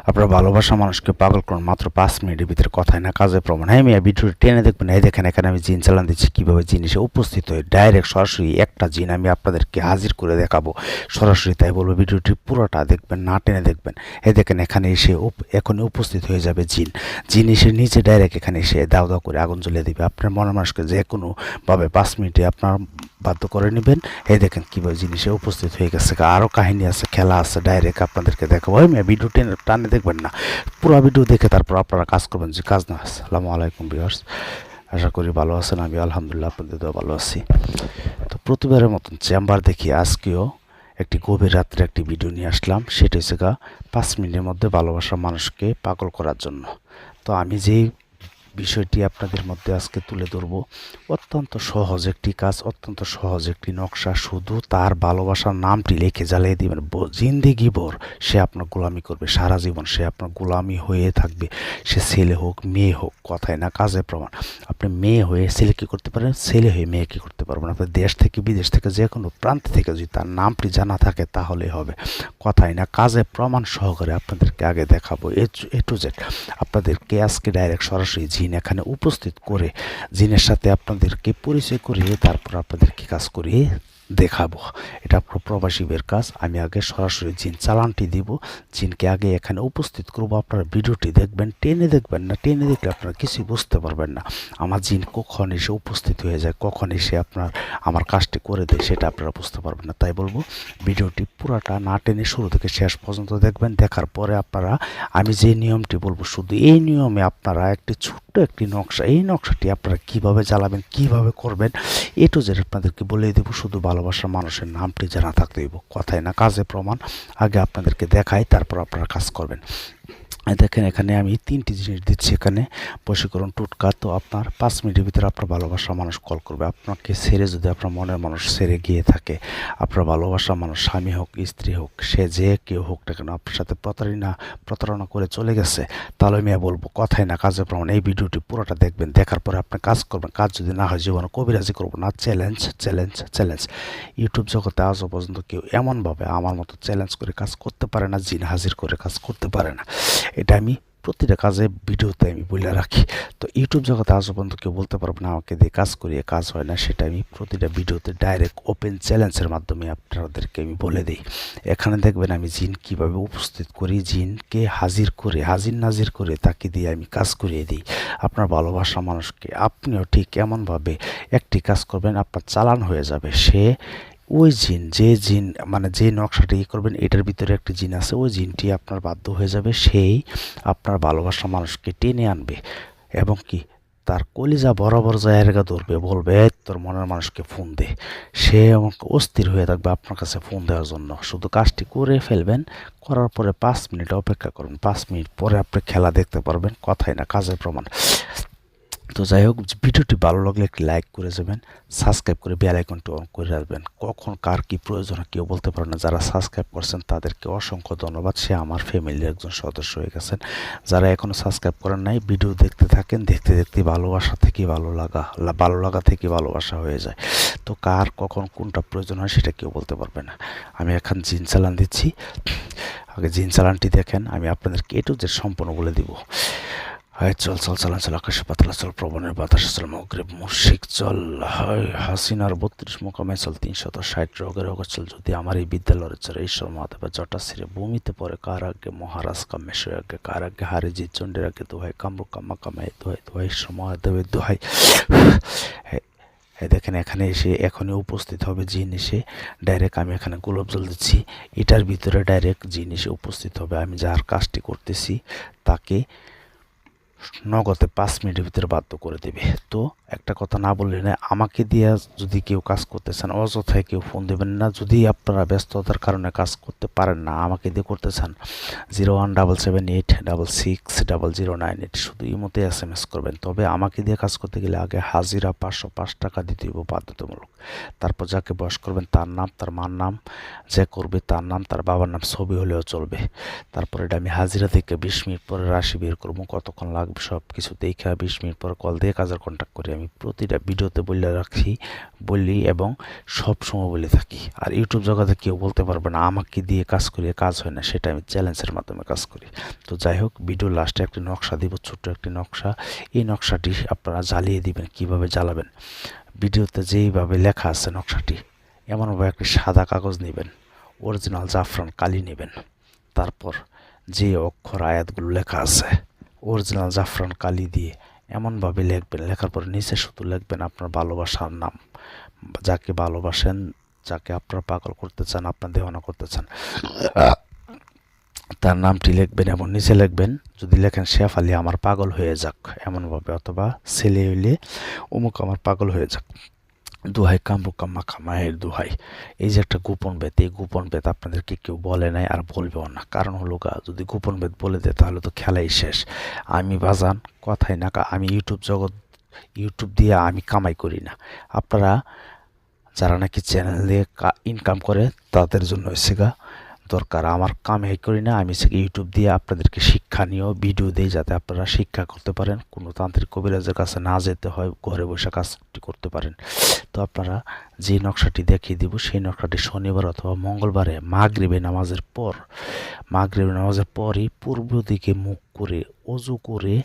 আপনার ভালোবাসা মানুষকে পাগল করুন মাত্র 5 মিনিটের ভিতরে, কথায় না কাজে প্রমাণ। হ্যাঁ মিয়া, ভিডিওটি টেনে দেখবেন। এই দেখেন এখানে আমি জিন চালান দিচ্ছি, কীভাবে জিন এসে উপস্থিত হয়ে ডাইরেক্ট সরাসরি একটা জিন আমি আপনাদেরকে হাজির করে দেখাবো সরাসরি। তাই বলবো ভিডিওটি পুরোটা দেখবেন, না টেনে দেখবেন। এই দেখেন এখানে এসে এখনই উপস্থিত হয়ে যাবে জিন। জিন এসে নিচে ডাইরেক্ট এখানে এসে দাও দাও করে আগুন জ্বলিয়ে দিবে আপনার মনের মানুষকে যে কোনোভাবে 5 মিনিটে আপনার বাধ্য করে নেবেন। এই দেখেন কীভাবে জিনিসে উপস্থিত হয়ে গেছে। আরও কাহিনী আছে, খেলা আছে, ডাইরেক্ট আপনাদেরকে দেখাবো। আমি ভিডিও টানে দেখবেন না, পুরো ভিডিও দেখে তারপর আপনারা কাজ করবেন। যে কাজ না। আসসালামু আলাইকুম ভিউয়ার্স, আশা করি ভালো আছেন। আমি আলহামদুলিল্লাহ আপনাদের তো ভালো আছি। তো প্রতিবারের মতন চেম্বার দেখি আজকেও একটি গভীর রাত্রে একটি ভিডিও নিয়ে আসলাম। সেটা হচ্ছে 5 মিনিটের মধ্যে ভালোবাসার মানুষকে পাগল করার জন্য। তো আমি যেই বিষয়টি আপনাদের মধ্যে আজকে তুলে ধরব, অত্যন্ত সহজ একটি কাজ, অত্যন্ত সহজ একটি নকশা। শুধু তার ভালোবাসার নামটি লিখে জ্বালিয়ে দিবেন, জিন্দেগি ভর সে আপনার গোলামি করবে, সারা জীবন সে আপনার গোলামি হয়ে থাকবে। সে ছেলে হোক মেয়ে হোক, কথায় না কাজে প্রমাণ। আপনি মেয়ে হয়ে ছেলে কী করতে পারেন, ছেলে হয়ে মেয়ে কী করতে পারবেন। আপনার দেশ থেকে বিদেশ থেকে যে কোনো প্রান্ত থেকে যদি তার নামটি জানা থাকে তাহলেই হবে, কথায় না কাজে প্রমাণ সহকারে আপনাদেরকে আগে দেখাবো এ টু জেড। আপনাদেরকে আজকে ডাইরেক্ট সরাসরি জিন এখানে উপস্থিত করে জিনের সাথে আপনাদেরকে পরিচয় করিয়ে তারপর আপনাদেরকে কাজ করিয়ে দেখাবো। এটা প্রবাসীদের কাজ। আমি আগে সরাসরি জিন চালানটি দিব, জিনকে আগে এখানে উপস্থিত করবো। আপনারা ভিডিওটি দেখবেন, টেনে দেখবেন না, টেনে দেখলে আপনারা কিছুই বুঝতে পারবেন না। আমার জিন কখন এসে উপস্থিত হয়ে যায়, কখন এসে আমার কাজটি করে দেয়, সেটা আপনারা বুঝতে পারবেন না। তাই বলবো ভিডিওটি পুরাটা না টেনে শুরু থেকে শেষ পর্যন্ত দেখবেন। দেখার পরে আপনারা আমি যে নিয়মটি বলবো, শুধু এই নিয়মে আপনারা একটি ছোট্ট একটি নকশা, এই নকশাটি আপনারা কিভাবে জ্বালাবেন, কিভাবে করবেন, এ টু জেড আপনাদেরকে বলে দেবো। শুধু ভালোবাসার মানুষের নামটি জানা থাকতে হইব, কথায় না কাজে প্রমাণ। আগে আপনাদেরকে দেখাই, তারপর আপনারা কাজ করবেন। দেখেন এখানে আমি 3টি জিনিস দিচ্ছি। এখানে বশীকরণ টোটকা। তো আপনার 5 মিনিটের ভিতরে আপনার ভালোবাসার মানুষ কল করবে আপনাকে ছেড়ে। যদি আপনার মনের মানুষ ছেড়ে গিয়ে থাকে, আপনার ভালোবাসার মানুষ স্বামী হোক স্ত্রী হোক, সে যে কেউ হোক না কেন, আপনার সাথে প্রতারণা করে চলে গেছে, তাহলে আমি বলবো কথায় না কাজে প্রমাণ। এই ভিডিওটি পুরোটা দেখবেন, দেখার পরে আপনি কাজ করবেন। কাজ যদি না হয় জীবনে কবিরাজি করবো না। Challenge challenge challenge. ইউটিউব জগতে আজও পর্যন্ত কেউ এমনভাবে আমার মতো চ্যালেঞ্জ করে কাজ করতে পারে না, জিন হাজির করে কাজ করতে পারে না। এটা আমি প্রতিটা কাজে ভিডিওতে আমি বলে রাখি। তো ইউটিউব জগতে আজও পর্যন্ত কেউ বলতে পারবে না আমাকে দিয়ে কাজ করিয়ে কাজ হয় না, সেটা আমি প্রতিটা ভিডিওতে ডাইরেক্ট ওপেন চ্যালেঞ্জের মাধ্যমে আপনাদেরকে আমি বলে দিই। এখানে দেখবেন আমি জিন কিভাবে উপস্থিত করি, জিনকে হাজির নাজির করে তাকে দিয়ে আমি কাজ করিয়ে দিই আপনার ভালোবাসা মানুষকে। আপনিও ঠিক এমনভাবে একটি কাজ করবেন, আপনার চালান হয়ে যাবে। সে ওই জিন, যে জিন মানে যে নকশাটি করবেন, এটার ভিতরে একটি জিন আছে, ওই জিনটি আপনার বাধ্য হয়ে যাবে। সেই আপনার ভালোবাসা মানুষকে টেনে আনবে এবং কি তার কলিজা বরাবর জায়গা ধরবে, বলবে তোর মনের মানুষকে ফোন দে। সে আমাকে অস্থির হয়ে থাকবে আপনার কাছে ফোন দেওয়ার জন্য। শুধু কাজটি করে ফেলবেন, করার পরে 5 মিনিট অপেক্ষা করুন। 5 মিনিট পরে আপনি খেলা দেখতে পারবেন, কথাই না কাজের প্রমাণ। তো যাই হোক, ভিডিওটি ভালো লাগলে একটি লাইক করে যাবেন, সাবস্ক্রাইব করে বেল আইকনটি অন করে রাখবেন। কখন কার কি প্রয়োজন কেউ বলতে পারে না। যারা সাবস্ক্রাইব করছেন তাদেরকে অসংখ্য ধন্যবাদ, সে আমার ফ্যামিলির একজন সদস্য হয়ে গেছেন। যারা এখনও সাবস্ক্রাইব করেন নাই, ভিডিও দেখতে থাকেন, দেখতে দেখতে ভালোবাসা থেকে ভালো লাগা থেকে ভালোবাসা হয়ে যায়। তো কার কখন কোনটা প্রয়োজন হয় সেটা কেউ বলতে পারবে না। আমি এখন জিন চালান দিচ্ছি, আগে জিন চালানটি দেখেন, আমি আপনাদেরকে এটু যে সম্পূর্ণ বলে দিব। হায় চল চল চালান চল, আকাশে পাতলা চল, প্রবণের বাতাসে চল, মগরে মুশিক চল, হায় হাসিনার 32 মোকামে চল, 360 রোগের রোগ চল। যদি আমার এই বিদ্যালয়ের চলে ঈশ্বর মহাদেব জটা ছিঁড়ে ভূমিতে পড়ে, কার আগে মহারাজ কামেশ্বর আগে, কার আগে হারিজি চণ্ডের আগে দোহাই, কামরু কামা কামাই দোহাই, দোহাই ঈশ্বর মহাদেবের দোহাই। দেখেন এখানে এসে এখনই উপস্থিত হবে জিন এসে ডাইরেক্ট। আমি এখানে গোলাপ জল দিচ্ছি, এটার ভিতরে ডাইরেক্ট জিন এসে উপস্থিত হবে। আমি যার কাজটি করতেছি তাকে নগদে 5 মিনিটের ভিতরে বাধ্য করে দেবে। তো একটা কথা না বললে না, আমাকে দিয়ে যদি কেউ কাজ করতে চান অযথায় কেউ ফোন দেবেন না। যদি আপনারা ব্যস্ততার কারণে কাজ করতে পারেন না, আমাকে দিয়ে করতে চান, 0177866000988 শুধু এই মতে SMS করবেন। তবে আমাকে দিয়ে কাজ করতে গেলে আগে হাজিরা 505 টাকা দিতে হবে বাধ্যতামূলক। তারপর যাকে বয়স করবেন তার নাম, তার মার নাম, যে করবে তার নাম, তার বাবার নাম, ছবি হলেও চলবে। তারপরে এটা আমি হাজিরা থেকে 20 মিনিট পরে রাশি বের করবো, কতক্ষণ লাগবে লাগবে সব কিছু দেখা 20 মিনিট পর কল দিয়ে কাজের কন্ট্যাক্ট করি। আমি প্রতিটা ভিডিওতে বলি এবং সব সময় বলে থাকি। আর ইউটিউব জগতে কেউ বলতে পারবে না আমাকে দিয়ে কাজ করিয়ে কাজ হয় না, সেটা আমি চ্যালেঞ্জের মাধ্যমে কাজ করি। তো যাই হোক, ভিডিও লাস্টে একটি নকশা দিব, ছোট্ট একটি নকশা। এই নকশাটি আপনারা জ্বালিয়ে দিবেন। কিভাবে জ্বালাবেন, ভিডিওতে যেইভাবে লেখা আছে নকশাটি এমনভাবে একটি সাদা কাগজ নেবেন, অরিজিনাল জাফরান কালি নেবেন। তারপর যে অক্ষর আয়াতগুলো লেখা আছে অরিজিনাল জাফরান কালি দিয়ে এমনভাবে লিখবেন। লেখার পর নিচে শুধু লিখবেন আপনার ভালোবাসার নাম, যাকে ভালোবাসেন, যাকে আপনারা পাগল করতে চান, আপনার দেওয়ানা করতে চান, তার নামটি লিখবেন এবং নিচে লিখবেন, যদি লেখেন শেফ আলী আমার পাগল হয়ে যাক এমনভাবে, অথবা ছেলে হইলে অমুক আমার পাগল হয়ে যাক, দোহাই কাম্বুকাম্মা খামায়ের দোহাই। এই যে একটা গোপন বেদ, এই গোপন বেদ আপনাদেরকে কেউ বলে নাই আর বলবেও না। কারণ হলো যদি গোপন বেদ বলে দেয় তাহলে তো খেলাই শেষ। আমি বাজান কথাই না, আমি ইউটিউব দিয়ে আমি কামাই করি না। আপনারা যারা নাকি চ্যানেল দিয়ে ইনকাম করে তাদের জন্য হচ্ছে দরকার। আমার কামাই করি না, আমি ইউটিউব দিয়ে আপনাদেরকে শিক্ষণীয় ভিডিও দিই যাতে আপনারা শিক্ষা করতে পারেন, কোনো তান্ত্রিক কবিরাজের কাছে না যেতে হয়, ঘরে বসে কাজটি করতে পারেন। তো আপনারা যে নকশাটি দেখিয়ে দিব সেই নকশাটি শনিবার অথবা মঙ্গলবারে মাগরিবের নামাজের পরই পূর্ব দিকে মুখ করে অজু করে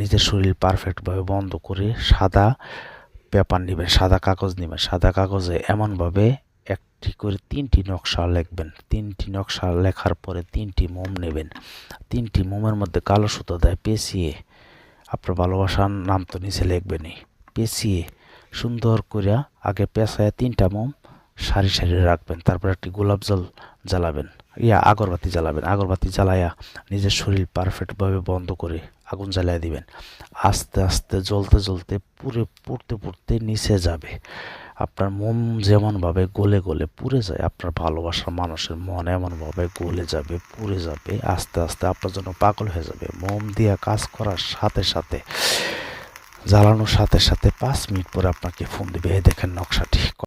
নিজের শরীর পারফেক্টভাবে বন্ধ করে সাদা পেপার নেবেন, সাদা কাগজ নেবেন। সাদা কাগজে এমনভাবে একটি করে 3টি নকশা লিখবেন। 3টি নকশা লেখার পরে 3টি মোম নেবেন। 3টি মোমের মধ্যে কালো সুতো দেয় পেঁচিয়ে, আপনার ভালোবাসার নাম তো নিচে লিখবেনই, পেঁচিয়ে সুন্দর করে আগে পেঁচায় 3টা মোম সারি সারি রাখবেন। তারপর একটি গোলাপ জল জ্বালাবেন, আগরবাতি জ্বালাবেন। আগরবাতি জ্বালাইয়া নিজের শরীর পারফেক্টভাবে বন্ধ করে আগুন জ্বালিয়ে দিবেন। আস্তে আস্তে জ্বলতে জ্বলতে পুড়তে নিচে যাবে। আপনার মোম যেমনভাবে গলে গলে পুড়ে যায়, আপনার ভালোবাসার মানুষের মন এমনভাবে গলে যাবে, পুড়ে যাবে, আস্তে আস্তে আপনার জন্য পাগল হয়ে যাবে। মোম দিয়ে কাজ করার সাথে সাথে, জ্বালানোর সাথে সাথে 5 মিনিট পরে আপনাকে ফোন দিবে, এই দেখেন নকশাটি।